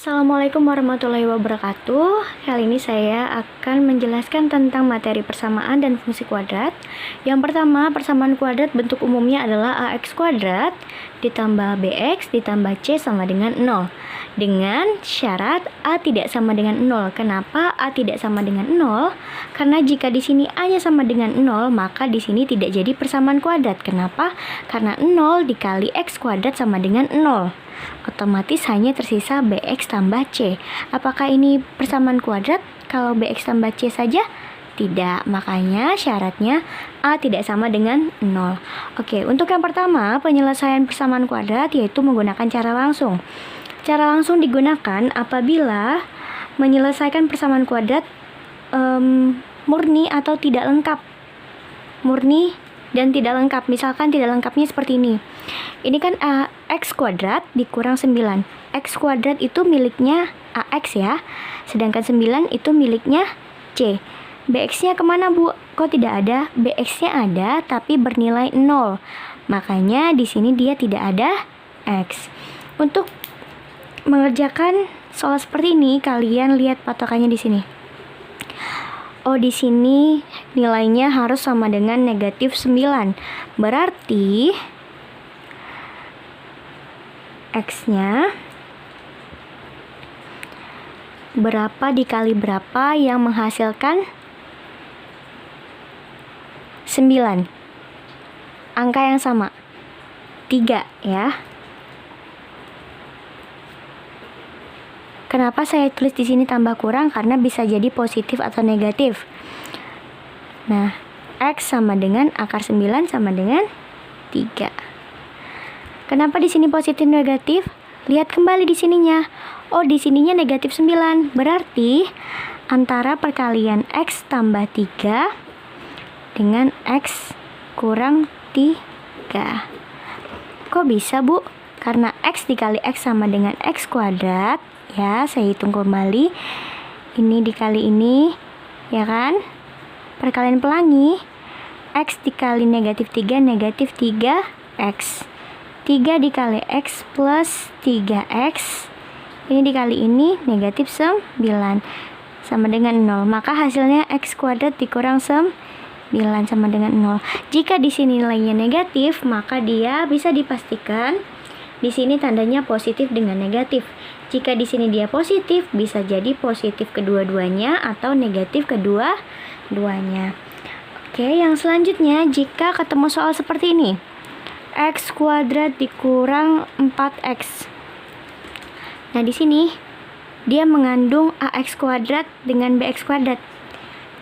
Assalamualaikum warahmatullahi wabarakatuh. Kali ini saya akan menjelaskan tentang materi persamaan dan fungsi kuadrat. Yang pertama, persamaan kuadrat bentuk umumnya adalah ax kuadrat ditambah bx ditambah c sama dengan 0. Dengan syarat a tidak sama dengan 0. Kenapa a tidak sama dengan 0? Karena jika di sini a-nya sama dengan 0, maka di sini tidak jadi persamaan kuadrat. Kenapa? Karena 0 dikali x kuadrat sama dengan 0. Otomatis hanya tersisa bx tambah c. Apakah ini persamaan kuadrat kalau bx tambah c saja? Tidak, makanya syaratnya a tidak sama dengan 0. Oke, untuk yang pertama, penyelesaian persamaan kuadrat yaitu menggunakan cara langsung. Cara langsung digunakan apabila menyelesaikan persamaan kuadrat murni atau tidak lengkap. Murni dan tidak lengkap. Misalkan tidak lengkapnya seperti ini. Ini kan x kuadrat dikurang 9. X kuadrat itu miliknya ax ya. Sedangkan 9 itu miliknya c. Bx-nya kemana, Bu? Kok tidak ada? Bx-nya ada tapi bernilai 0. Makanya di sini dia tidak ada x. Untuk mengerjakan soal seperti ini, kalian lihat patokannya di sini. Oh, di sini nilainya harus sama dengan negatif 9. Berarti x-nya berapa dikali berapa yang menghasilkan 9. Angka yang sama 3 ya. Kenapa saya tulis di sini tambah kurang? Karena bisa jadi positif atau negatif. Nah, x sama dengan akar 9 sama dengan 3. Kenapa di sini positif negatif? Lihat kembali di sininya. Oh, di sininya negatif 9. Berarti antara perkalian x tambah 3 dengan x kurang 3. Kok bisa, Bu? Karena x dikali x sama dengan x kuadrat. Ya, saya hitung kembali. Ini dikali ini, ya kan? Perkalian pelangi. X dikali negatif 3, negatif 3x. 3 dikali x plus 3x. Ini dikali ini, negatif 9. Sama dengan 0. Maka hasilnya x kuadrat dikurang 9 sama dengan 0. Jika di sini nilainya negatif, maka dia bisa dipastikan di sini tandanya positif dengan negatif. Jika di sini dia positif, bisa jadi positif kedua-duanya atau negatif kedua-duanya. Oke, yang selanjutnya jika ketemu soal seperti ini. X kuadrat dikurang 4x. Nah, di sini dia mengandung ax kuadrat dengan bx kuadrat.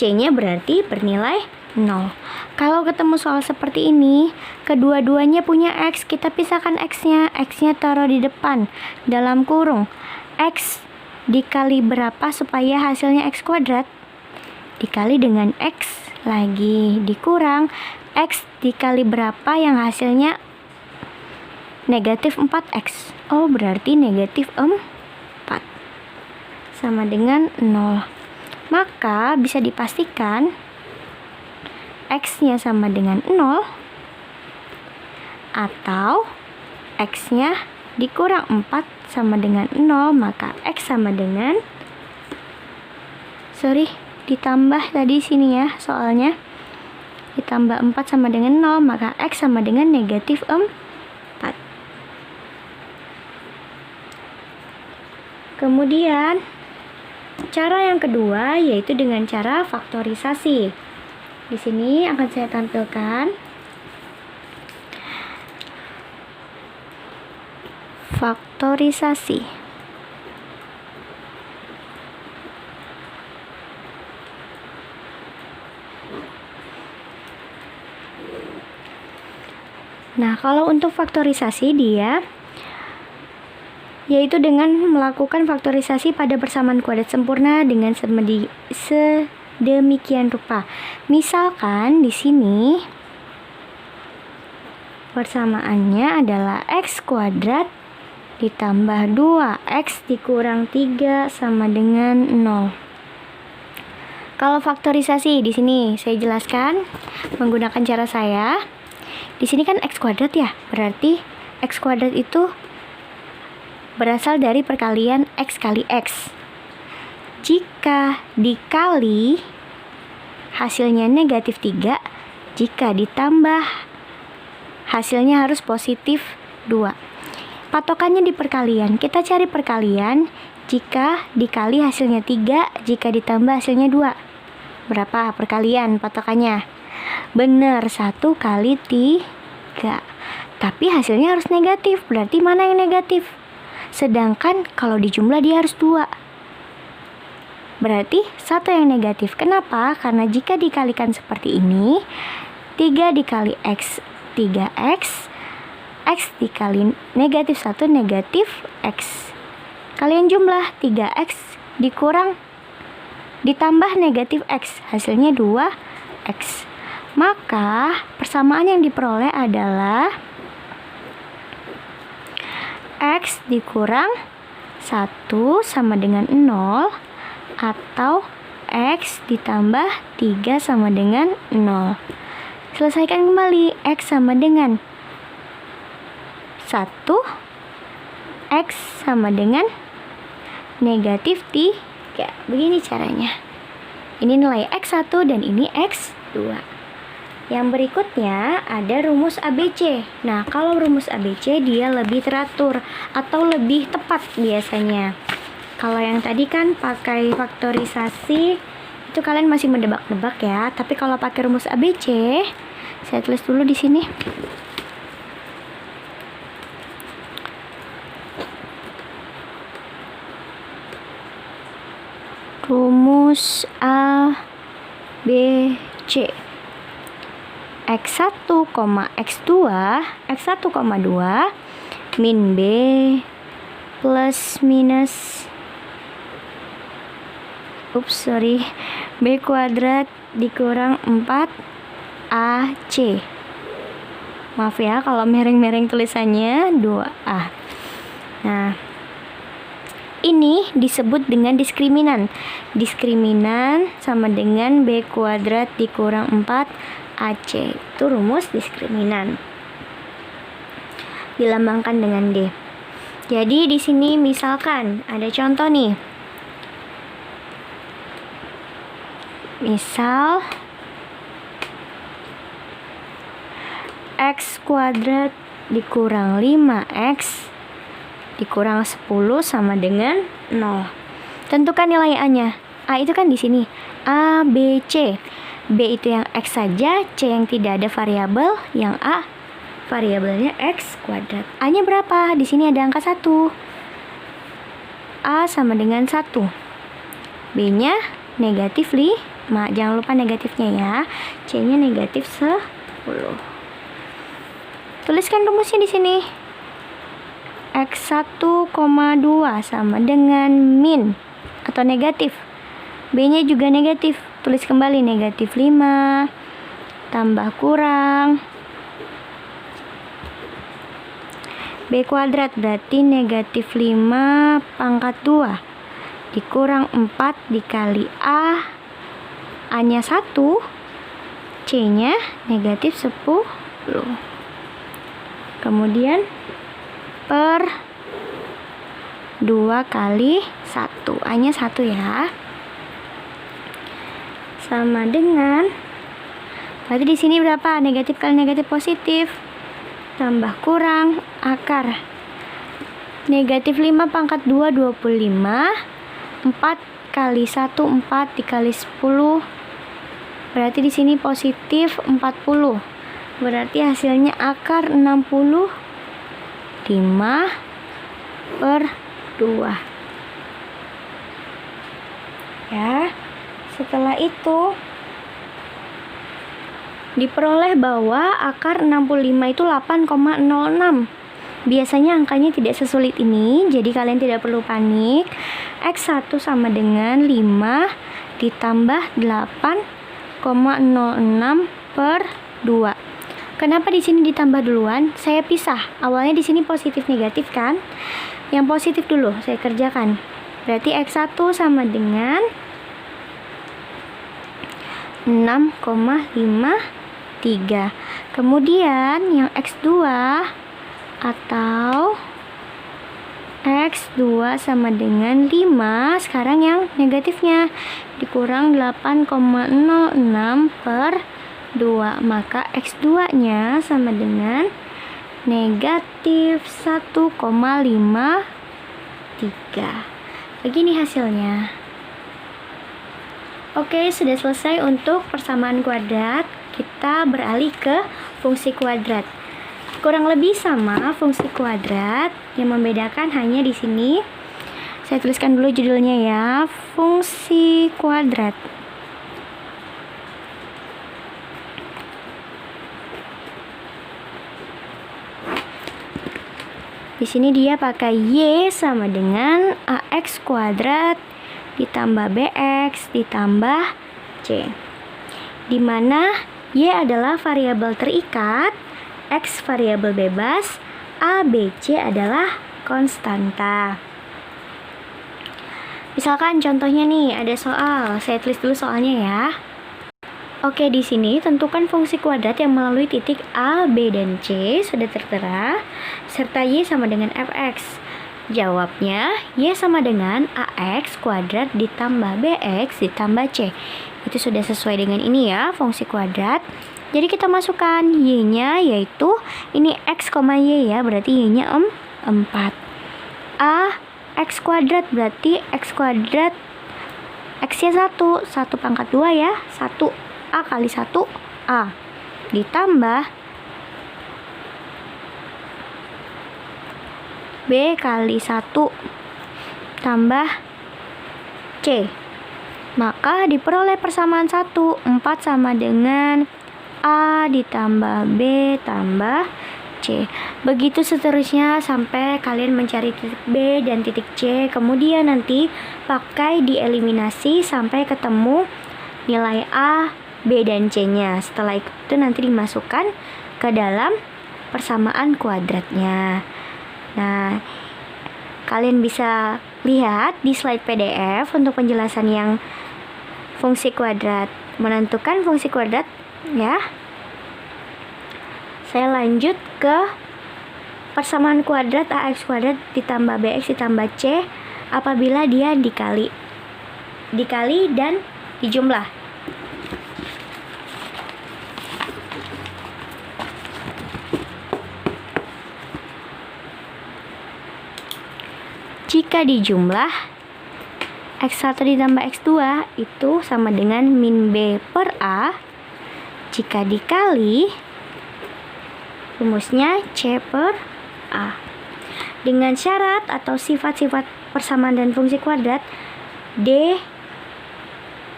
C-nya berarti bernilai 0. Kalau ketemu soal seperti ini, kedua-duanya punya x, kita pisahkan x-nya. X-nya taruh di depan, dalam kurung. X dikali berapa supaya hasilnya x kuadrat? Dikali dengan x lagi, dikurang x dikali berapa yang hasilnya negatif 4x. Oh, berarti negatif 4 sama dengan 0. Maka bisa dipastikan x-nya sama dengan 0 atau x-nya dikurang 4 sama dengan 0, maka x sama dengan ditambah tadi sini ya soalnya. Ditambah 4 sama dengan 0, maka x sama dengan negatif 4. Kemudian cara yang kedua yaitu dengan cara faktorisasi. Di sini akan saya tampilkan faktorisasi. Nah, kalau untuk faktorisasi dia yaitu dengan melakukan faktorisasi pada persamaan kuadrat sempurna dengan sedemikian rupa. Misalkan di sini persamaannya adalah x kuadrat ditambah 2x dikurang 3 sama dengan 0. Kalau faktorisasi di sini saya jelaskan menggunakan cara saya. Di sini kan x kuadrat ya, berarti x kuadrat itu berasal dari perkalian X kali X. Jika dikali hasilnya negatif 3, jika ditambah hasilnya harus positif 2. Patokannya di perkalian. Kita cari perkalian jika dikali hasilnya 3, jika ditambah hasilnya 2. Berapa perkalian patokannya? Benar, 1 kali 3. Tapi hasilnya harus negatif, berarti mana yang negatif? Sedangkan kalau dijumlah dia harus 2. Berarti 1 yang negatif. Kenapa? Karena jika dikalikan seperti ini, 3 dikali X, 3X, X dikali negatif 1, negatif X. Kalian jumlah 3X ditambah negatif X, hasilnya 2X. Maka persamaan yang diperoleh adalah X dikurang 1 sama dengan 0, atau X ditambah 3 sama dengan 0. Selesaikan kembali. X sama dengan 1, X sama dengan negatif 3. Begini caranya. Ini nilai X1 dan ini X2. Yang berikutnya ada rumus ABC. Nah, kalau rumus ABC dia lebih teratur atau lebih tepat biasanya. Kalau yang tadi kan pakai faktorisasi, itu kalian masih mendebak-debak ya. Tapi kalau pakai rumus ABC, saya tulis dulu di sini. Rumus ABC. X1, X2, X1,2 min B plus minus B kuadrat dikurang 4AC. Maaf ya kalau mereng-mereng tulisannya 2A. Nah, ini disebut dengan diskriminan. Diskriminan sama dengan B kuadrat dikurang 4AC. Itu rumus diskriminan. Dilambangkan dengan D. Jadi di sini misalkan ada contoh nih. Misal X kuadrat dikurang 5X dikurang 10 sama dengan 0. Tentukan nilai A-nya. A itu kan di sini. A, B, C. B itu yang X saja, C yang tidak ada variabel, yang A variabelnya X kuadrat. A-nya berapa? Di sini ada angka 1. A sama dengan 1. B-nya negatif 5. Jangan lupa negatifnya ya. C-nya negatif 10. Tuliskan rumusnya di sini. X1,2 sama dengan min atau negatif. B-nya juga negatif. Tulis kembali negatif 5 tambah kurang B kuadrat, berarti negatif 5 pangkat 2 dikurang 4 dikali A. A-nya 1, C-nya negatif 10. Kemudian per 2 kali 1. A-nya 1 ya. Sama dengan, berarti di sini berapa? Negatif kali negatif positif. Tambah kurang akar. Negatif 5 pangkat 2, 25. 4 kali 1, 4 dikali 10. Berarti di sini positif 40. Berarti hasilnya akar 65 per 2. Ya, setelah itu diperoleh bahwa akar 65 itu 8,06. Biasanya angkanya tidak sesulit ini, jadi kalian tidak perlu panik. X1 sama dengan 5 ditambah 8,06 per 2. Kenapa di sini ditambah duluan? Saya pisah. Awalnya di sini positif negatif kan? Yang positif dulu saya kerjakan. Berarti X1 sama dengan 6,53. Kemudian yang X2 atau X2 sama dengan 5. Sekarang yang negatifnya dikurang 8,06 per 2. Maka X2 nya sama dengan negatif 1,53. Begini hasilnya. Oke, sudah selesai untuk persamaan kuadrat. Kita beralih ke fungsi kuadrat. Kurang lebih sama fungsi kuadrat, yang membedakan hanya di sini. Saya tuliskan dulu judulnya ya, fungsi kuadrat. Di sini dia pakai Y sama dengan AX kuadrat ditambah BX ditambah C. Di mana Y adalah variabel terikat, X variabel bebas, A, B, C adalah konstanta. Misalkan contohnya nih, ada soal. Saya tulis dulu soalnya ya. Oke, di sini tentukan fungsi kuadrat yang melalui titik A, B, dan C sudah tertera, serta Y sama dengan fx. Jawabnya, Y sama dengan AX kuadrat ditambah BX ditambah C. Itu sudah sesuai dengan ini ya, fungsi kuadrat. Jadi kita masukkan Y-nya, yaitu ini X, Y ya, berarti Y-nya 4. A, X kuadrat berarti X kuadrat, X-nya 1 pangkat 2 ya, 1 A kali 1 A, ditambah B kali 1 tambah C. Maka diperoleh persamaan 1, 4 sama dengan A ditambah B tambah C. Begitu seterusnya sampai kalian mencari titik B dan titik C. Kemudian nanti pakai dieliminasi sampai ketemu nilai A, B, dan C-nya. Setelah itu nanti dimasukkan ke dalam persamaan kuadratnya. Nah, kalian bisa lihat di slide PDF untuk penjelasan yang fungsi kuadrat. Menentukan fungsi kuadrat ya. Saya lanjut ke persamaan kuadrat AX kuadrat ditambah BX ditambah C apabila dia dikali dan dijumlah. Jika dijumlah, X1 ditambah X2 itu sama dengan min B per A. Jika dikali, rumusnya C per A. Dengan syarat atau sifat-sifat persamaan dan fungsi kuadrat, D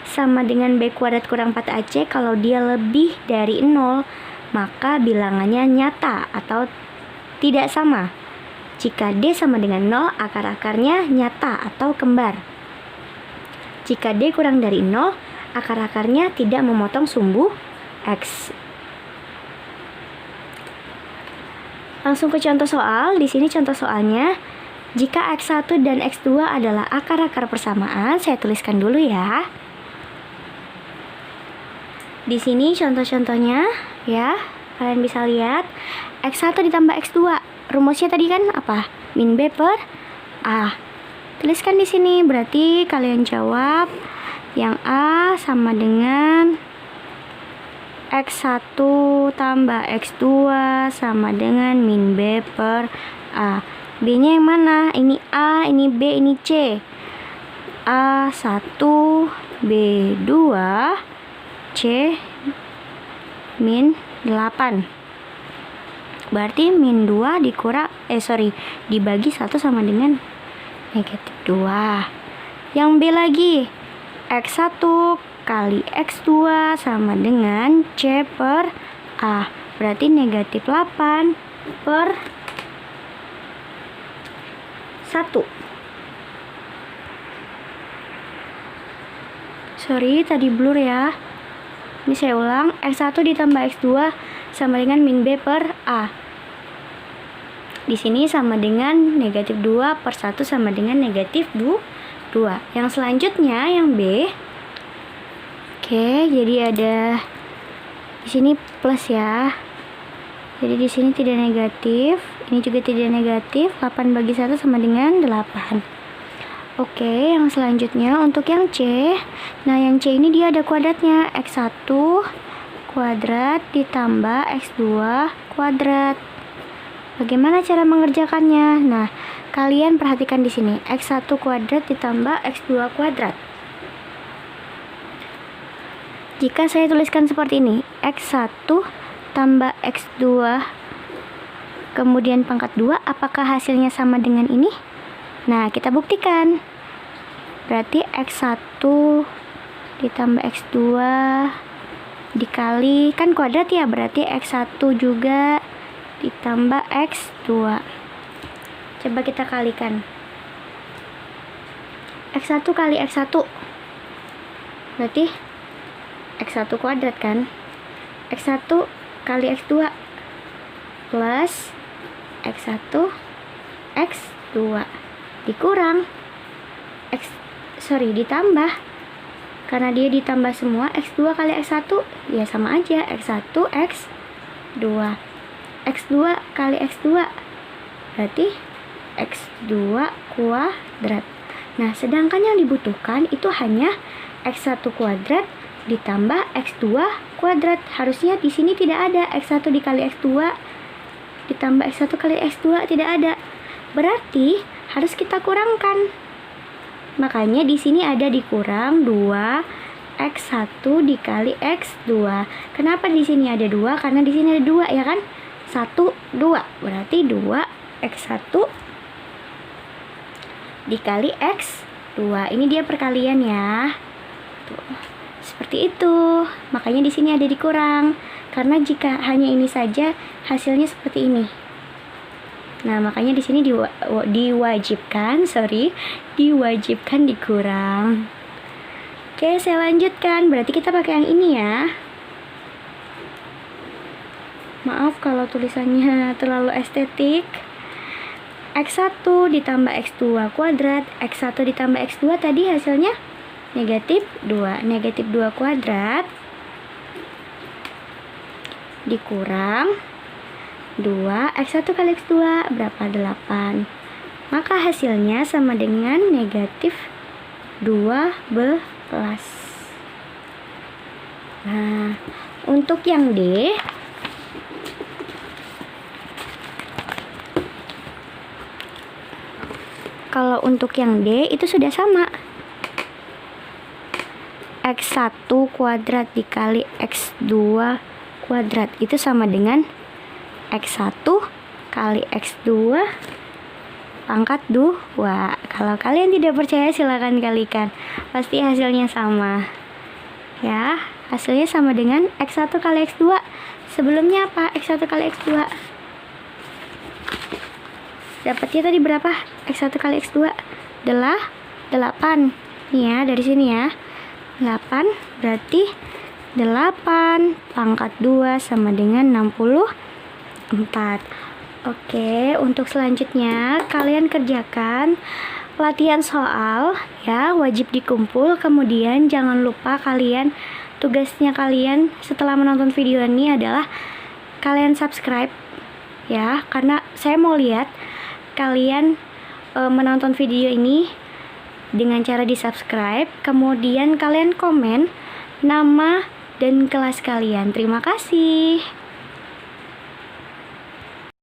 sama dengan B kuadrat kurang 4AC. Kalau dia lebih dari 0, maka bilangannya nyata atau tidak sama. Jika D sama dengan 0, akar-akarnya nyata atau kembar. Jika D kurang dari 0, akar-akarnya tidak memotong sumbu X. Langsung ke contoh soal. Di sini contoh soalnya, jika X1 dan X2 adalah akar-akar persamaan, saya tuliskan dulu ya. Di sini contoh-contohnya ya, kalian bisa lihat X1 ditambah X2. Rumusnya tadi kan apa? Min B per A. Tuliskan di sini, berarti kalian jawab yang A sama dengan X1 tambah X2 sama dengan min B per A. B-nya yang mana? Ini A, ini B, ini C. A1, B2, C min 8. Berarti min 2 dibagi 1 sama dengan negatif 2. Yang B lagi, X1 kali X2 sama dengan C per A. Berarti negatif 8 per 1. Sorry, tadi blur ya. Ini saya ulang, X1 ditambah X2 sama dengan min B per A. Di sini sama dengan negatif 2 per 1 sama dengan negatif 2. Yang selanjutnya, yang B. Oke, jadi ada di sini plus ya. Jadi di sini tidak negatif, ini juga tidak negatif. 8 bagi 1 sama dengan 8. Oke, yang selanjutnya untuk yang C. Nah, yang C ini dia ada kuadratnya, X1 kuadrat ditambah X2 kuadrat. Bagaimana cara mengerjakannya? Nah, kalian perhatikan di sini, X1 kuadrat ditambah X2 kuadrat. Jika saya tuliskan seperti ini, X1 tambah X2 kemudian pangkat 2, apakah hasilnya sama dengan ini? Nah, kita buktikan. Berarti X1 ditambah X2 dikali, kan kuadrat ya, berarti X1 juga ditambah X2. Coba kita kalikan. X1 kali X1 berarti X1 kuadrat kan? X1 kali X2 plus X1 X2 dikurang ditambah, karena dia ditambah semua, X2 kali X1 ya sama aja, X1 X2. X2 kali X2 berarti X2 kuadrat. Nah, sedangkan yang dibutuhkan itu hanya X1 kuadrat ditambah X2 kuadrat. Harusnya di sini tidak ada X1 dikali X2 ditambah X1 kali X2, tidak ada. Berarti harus kita kurangkan. Makanya di sini ada dikurang 2 X1 dikali X2. Kenapa di sini ada 2? Karena di sini ada 2 ya kan? 1 2. Berarti 2 X1 dikali X2. Ini dia perkalian ya. Tuh. Seperti itu. Makanya di sini ada dikurang. Karena jika hanya ini saja hasilnya seperti ini. Nah, makanya di sini diwajibkan dikurang. Oke, saya lanjutkan. Berarti kita pakai yang ini ya. Maaf kalau tulisannya terlalu estetik. X1 ditambah X2 kuadrat. X1 ditambah X2 tadi hasilnya negatif 2. Negatif 2 kuadrat dikurang 2 X1 kali X2 berapa? 8. Maka hasilnya sama dengan negatif 12. Nah, untuk yang D, kalau untuk yang D itu sudah sama. X1 kuadrat dikali X2 kuadrat itu sama dengan X1 kali X2 pangkat 2. Kalau kalian tidak percaya silakan kalikan. Pasti hasilnya sama. Ya, hasilnya sama dengan X1 kali X2. Sebelumnya apa? X1 kali X2. Dapatnya tadi berapa? X1 kali X2 adalah 8. Nih ya, dari sini ya. 8 berarti 8 pangkat 2 sama dengan 64. Oke, untuk selanjutnya kalian kerjakan latihan soal ya, wajib dikumpul. Kemudian jangan lupa tugasnya kalian setelah menonton video ini adalah kalian subscribe ya, karena saya mau lihat kalian menonton video ini dengan cara di subscribe. Kemudian kalian komen nama dan kelas kalian. Terima kasih.